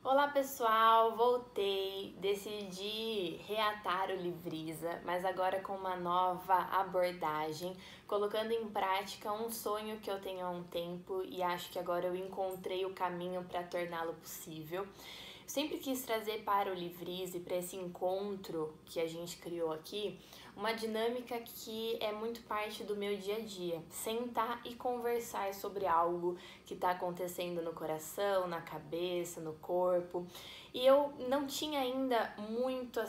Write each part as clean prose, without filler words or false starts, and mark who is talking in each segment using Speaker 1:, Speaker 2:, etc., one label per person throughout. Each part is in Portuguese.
Speaker 1: Olá pessoal, voltei, decidi reatar o Livriza, mas agora com uma nova abordagem, colocando em prática um sonho que eu tenho há um tempo e acho que agora eu encontrei o caminho para torná-lo possível. Sempre quis trazer para o Livriza e para esse encontro que a gente criou aqui, uma dinâmica que é muito parte do meu dia a dia. Sentar e conversar sobre algo que está acontecendo no coração, na cabeça, no corpo. E eu não tinha ainda muito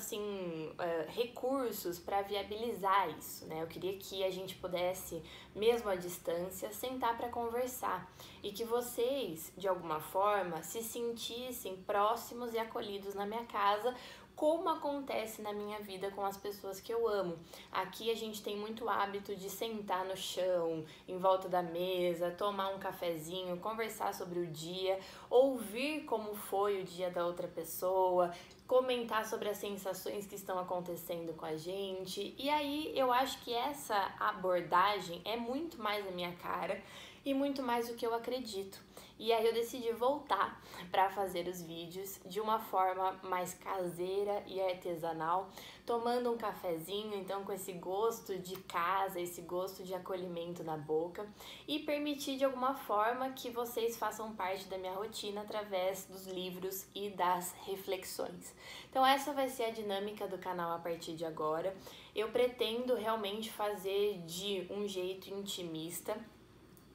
Speaker 1: recursos para viabilizar isso, né? Eu queria que a gente pudesse, mesmo à distância, sentar para conversar e que vocês, de alguma forma, se sentissem próximos e acolhidos na minha casa, como acontece na minha vida com as pessoas que eu amo. Aqui a gente tem muito hábito de sentar no chão, em volta da mesa, tomar um cafezinho, conversar sobre o dia, ouvir como foi o dia da outra pessoa, comentar sobre as sensações que estão acontecendo com a gente. E aí eu acho que essa abordagem é muito mais a minha cara e muito mais o que eu acredito. E aí eu decidi voltar para fazer os vídeos de uma forma mais caseira e artesanal, tomando um cafezinho, então com esse gosto de casa, esse gosto de acolhimento na boca, e permitir de alguma forma que vocês façam parte da minha rotina através dos livros e das reflexões. Então essa vai ser a dinâmica do canal a partir de agora. Eu pretendo realmente fazer de um jeito intimista.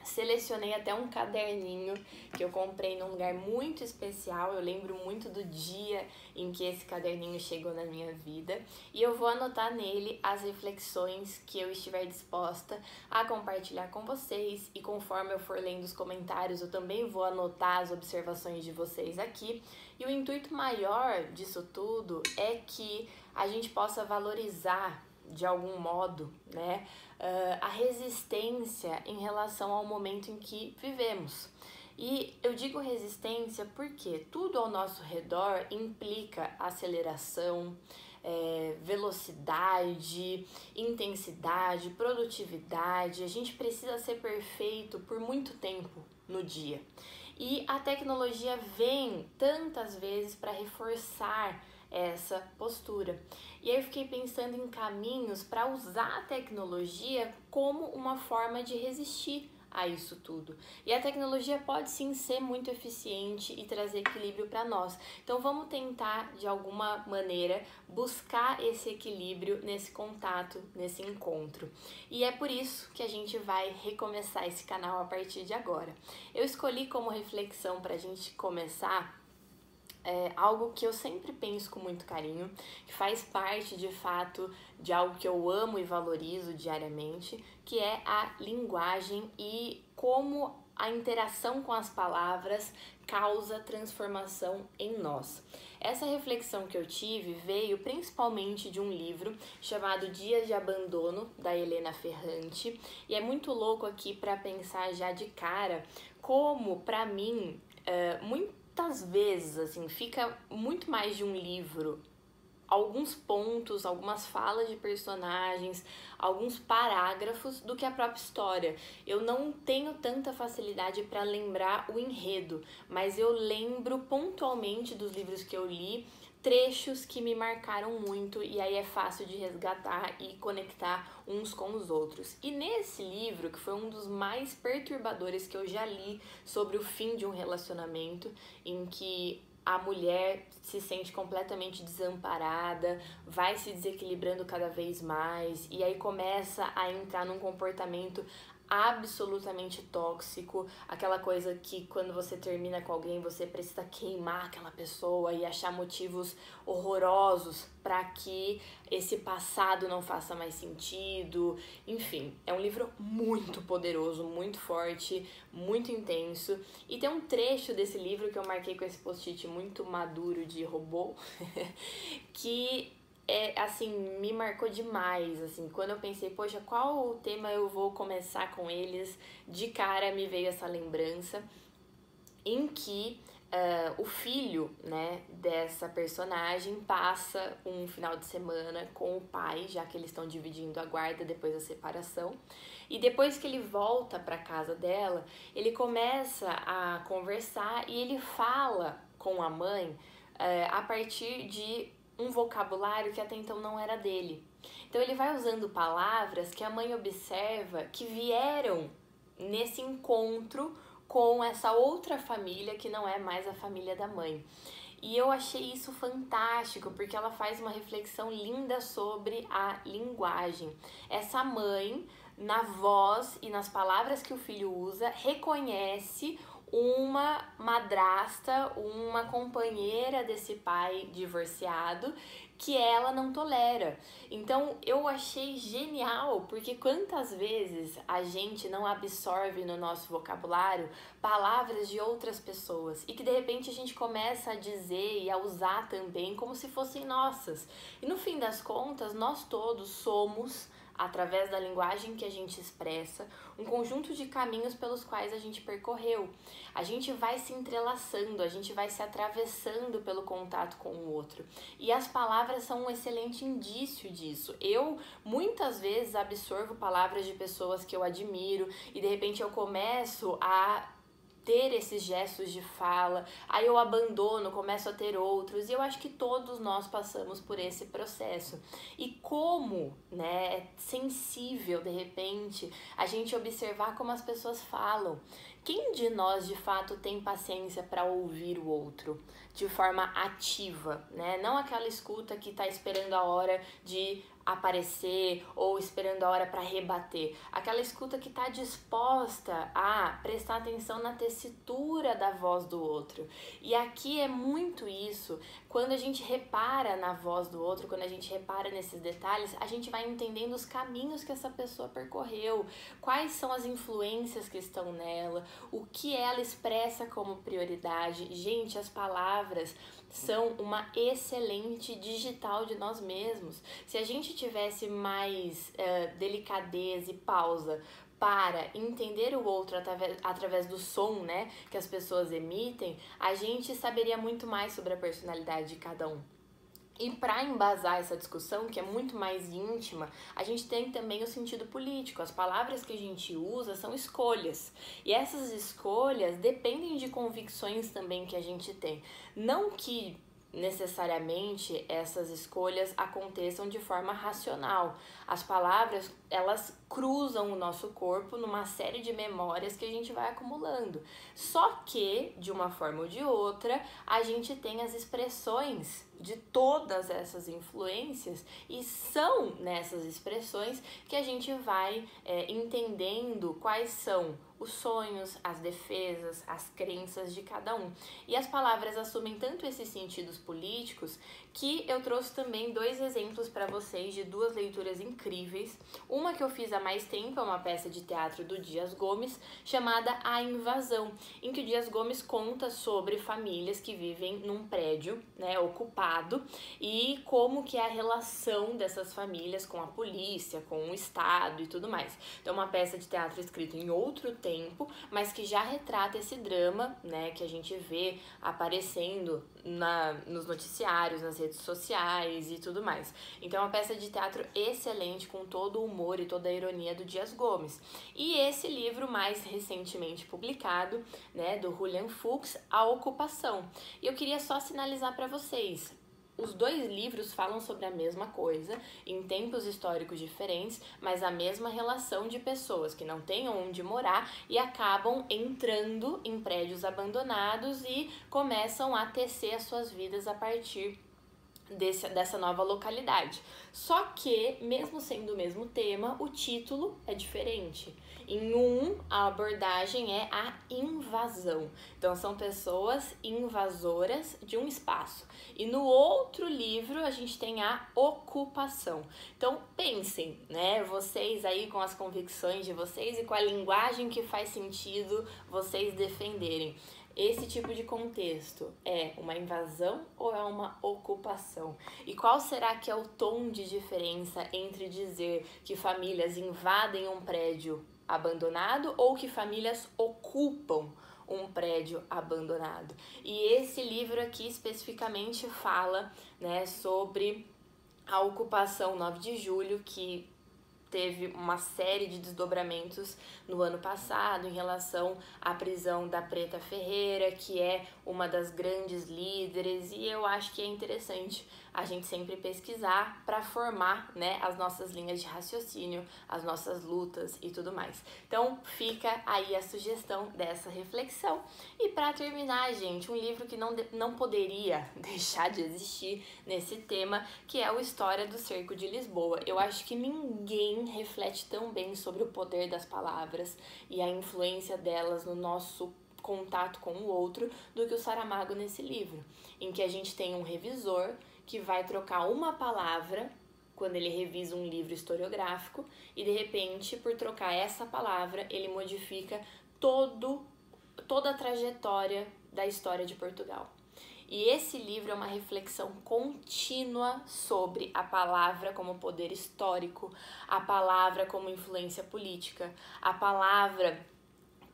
Speaker 1: Selecionei até um caderninho que eu comprei num lugar muito especial. Eu lembro muito do dia em que esse caderninho chegou na minha vida e eu vou anotar nele as reflexões que eu estiver disposta a compartilhar com vocês, e conforme eu for lendo os comentários eu também vou anotar as observações de vocês aqui. E o intuito maior disso tudo é que a gente possa valorizar de algum modo, né, a resistência em relação ao momento em que vivemos. E eu digo resistência porque tudo ao nosso redor implica aceleração, velocidade, intensidade, produtividade. A gente precisa ser perfeito por muito tempo no dia. E a tecnologia vem tantas vezes para reforçar essa postura. E aí eu fiquei pensando em caminhos para usar a tecnologia como uma forma de resistir a isso tudo. E a tecnologia pode sim ser muito eficiente e trazer equilíbrio para nós. Então vamos tentar de alguma maneira buscar esse equilíbrio nesse contato, nesse encontro. E é por isso que a gente vai recomeçar esse canal a partir de agora. Eu escolhi como reflexão para a gente começar algo que eu sempre penso com muito carinho, que faz parte de fato de algo que eu amo e valorizo diariamente, que é a linguagem e como a interação com as palavras causa transformação em nós. Essa reflexão que eu tive veio principalmente de um livro chamado Dias de Abandono, da Helena Ferrante, e é muito louco aqui para pensar já de cara como, para mim, muitas vezes, assim, fica muito mais de um livro, alguns pontos, algumas falas de personagens, alguns parágrafos do que a própria história. Eu não tenho tanta facilidade para lembrar o enredo, mas eu lembro pontualmente dos livros que eu li, trechos que me marcaram muito, e aí é fácil de resgatar e conectar uns com os outros. E nesse livro, que foi um dos mais perturbadores que eu já li sobre o fim de um relacionamento, em que a mulher se sente completamente desamparada, vai se desequilibrando cada vez mais e aí começa a entrar num comportamento absolutamente tóxico, aquela coisa que quando você termina com alguém você precisa queimar aquela pessoa e achar motivos horrorosos para que esse passado não faça mais sentido. Enfim, é um livro muito poderoso, muito forte, muito intenso. E tem um trecho desse livro que eu marquei com esse post-it muito maduro de robô que me marcou demais, assim, quando eu pensei, poxa, qual tema eu vou começar com eles, de cara me veio essa lembrança em que o filho, né, dessa personagem passa um final de semana com o pai, já que eles estão dividindo a guarda depois da separação, e depois que ele volta para casa dela, ele começa a conversar e ele fala com a mãe a partir de um vocabulário que até então não era dele. Então ele vai usando palavras que a mãe observa que vieram nesse encontro com essa outra família que não é mais a família da mãe. E eu achei isso fantástico, porque ela faz uma reflexão linda sobre a linguagem. Essa mãe, na voz e nas palavras que o filho usa, reconhece uma madrasta, uma companheira desse pai divorciado que ela não tolera. Então eu achei genial, porque quantas vezes a gente não absorve no nosso vocabulário palavras de outras pessoas e que de repente a gente começa a dizer e a usar também como se fossem nossas. E no fim das contas, nós todos somos, através da linguagem que a gente expressa, um conjunto de caminhos pelos quais a gente percorreu. A gente vai se entrelaçando, a gente vai se atravessando pelo contato com o outro. E as palavras são um excelente indício disso. Eu, muitas vezes, absorvo palavras de pessoas que eu admiro e, de repente, eu começo a ter esses gestos de fala, aí eu abandono, começo a ter outros, e eu acho que todos nós passamos por esse processo. E como, né, é sensível, de repente, a gente observar como as pessoas falam. Quem de nós, de fato, tem paciência para ouvir o outro de forma ativa, né? Não aquela escuta que tá esperando a hora de aparecer ou esperando a hora para rebater. Aquela escuta que tá disposta a prestar atenção na tessitura da voz do outro. E aqui é muito isso. Quando a gente repara na voz do outro, quando a gente repara nesses detalhes, a gente vai entendendo os caminhos que essa pessoa percorreu, quais são as influências que estão nela, o que ela expressa como prioridade. Gente, as palavras são uma excelente digital de nós mesmos. Se a gente tivesse mais delicadeza e pausa para entender o outro através do som, né, que as pessoas emitem, a gente saberia muito mais sobre a personalidade de cada um. E para embasar essa discussão, que é muito mais íntima, a gente tem também o sentido político. As palavras que a gente usa são escolhas. E essas escolhas dependem de convicções também que a gente tem. Não que necessariamente essas escolhas aconteçam de forma racional. As palavras, elas cruzam o nosso corpo numa série de memórias que a gente vai acumulando. Só que, de uma forma ou de outra, a gente tem as expressões de todas essas influências e são nessas expressões que a gente vai entendendo quais são os sonhos, as defesas, as crenças de cada um. E as palavras assumem tanto esses sentidos políticos que eu trouxe também 2 exemplos para vocês de 2 leituras incríveis. Uma que eu fiz há mais tempo é uma peça de teatro do Dias Gomes chamada A Invasão, em que o Dias Gomes conta sobre famílias que vivem num prédio, né, ocupado, e como que é a relação dessas famílias com a polícia, com o Estado e tudo mais. Então, uma peça de teatro escrita em outro tempo, mas que já retrata esse drama, né, que a gente vê aparecendo nos noticiários, nas redes sociais e tudo mais. Então é uma peça de teatro excelente, com todo o humor e toda a ironia do Dias Gomes. E esse livro mais recentemente publicado, né, do Julian Fuchs, A Ocupação. E eu queria só sinalizar para vocês, os 2 livros falam sobre a mesma coisa, em tempos históricos diferentes, mas a mesma relação de pessoas que não têm onde morar e acabam entrando em prédios abandonados e começam a tecer as suas vidas a partir dessa nova localidade. Só que, mesmo sendo o mesmo tema, o título é diferente. Em um, a abordagem é a invasão. Então, são pessoas invasoras de um espaço. E no outro livro, a gente tem a ocupação. Então, pensem, né? Vocês aí com as convicções de vocês e com a linguagem que faz sentido vocês defenderem. Esse tipo de contexto é uma invasão ou é uma ocupação? E qual será que é o tom de diferença entre dizer que famílias invadem um prédio abandonado ou que famílias ocupam um prédio abandonado? E esse livro aqui especificamente fala, né, sobre a ocupação 9 de julho, que teve uma série de desdobramentos no ano passado em relação à prisão da Preta Ferreira, que é uma das grandes líderes, e eu acho que é interessante a gente sempre pesquisar para formar, né, as nossas linhas de raciocínio, as nossas lutas e tudo mais. Então fica aí a sugestão dessa reflexão. E para terminar, gente, um livro que não poderia deixar de existir nesse tema, que é o História do Cerco de Lisboa. Eu acho que ninguém reflete tão bem sobre o poder das palavras e a influência delas no nosso contato com o outro do que o Saramago nesse livro, em que a gente tem um revisor que vai trocar uma palavra quando ele revisa um livro historiográfico e de repente, por trocar essa palavra, ele modifica toda a trajetória da história de Portugal. E esse livro é uma reflexão contínua sobre a palavra como poder histórico, a palavra como influência política, a palavra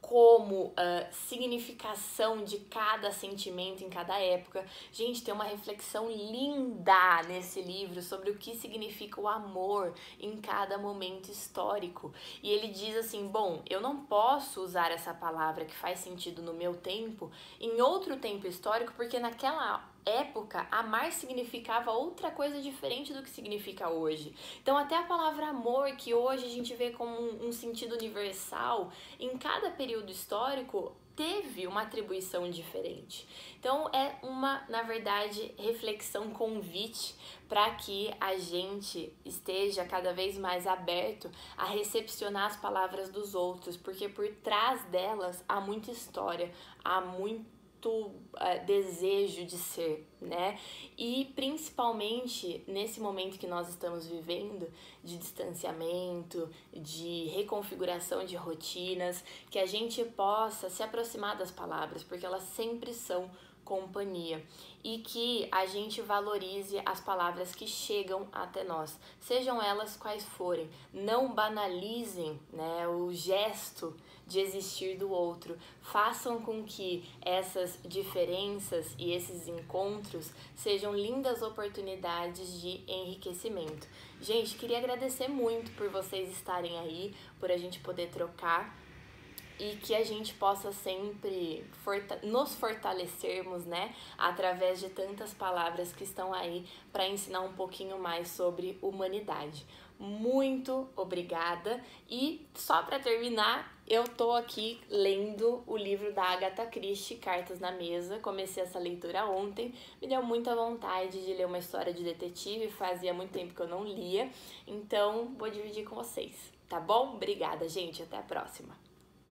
Speaker 1: como significação de cada sentimento em cada época. Gente, tem uma reflexão linda nesse livro sobre o que significa o amor em cada momento histórico. E ele diz assim, bom, eu não posso usar essa palavra que faz sentido no meu tempo em outro tempo histórico, porque naquela época, amar significava outra coisa diferente do que significa hoje. Então, até a palavra amor, que hoje a gente vê como um sentido universal, em cada período histórico teve uma atribuição diferente. Então, é uma, na verdade, reflexão, convite para que a gente esteja cada vez mais aberto a recepcionar as palavras dos outros, porque por trás delas há muita história, há muito desejo de ser, né? E principalmente nesse momento que nós estamos vivendo de distanciamento, de reconfiguração de rotinas, que a gente possa se aproximar das palavras, porque elas sempre são companhia, e que a gente valorize as palavras que chegam até nós, sejam elas quais forem. Não banalizem, né, o gesto de existir do outro. Façam com que essas diferenças e esses encontros sejam lindas oportunidades de enriquecimento. Gente, queria agradecer muito por vocês estarem aí, por a gente poder trocar, e que a gente possa sempre nos fortalecermos, né, através de tantas palavras que estão aí para ensinar um pouquinho mais sobre humanidade. Muito obrigada. E só para terminar, eu tô aqui lendo o livro da Agatha Christie, Cartas na Mesa. Comecei essa leitura ontem, me deu muita vontade de ler uma história de detetive, fazia muito tempo que eu não lia, então vou dividir com vocês, tá bom? Obrigada, gente, até a próxima.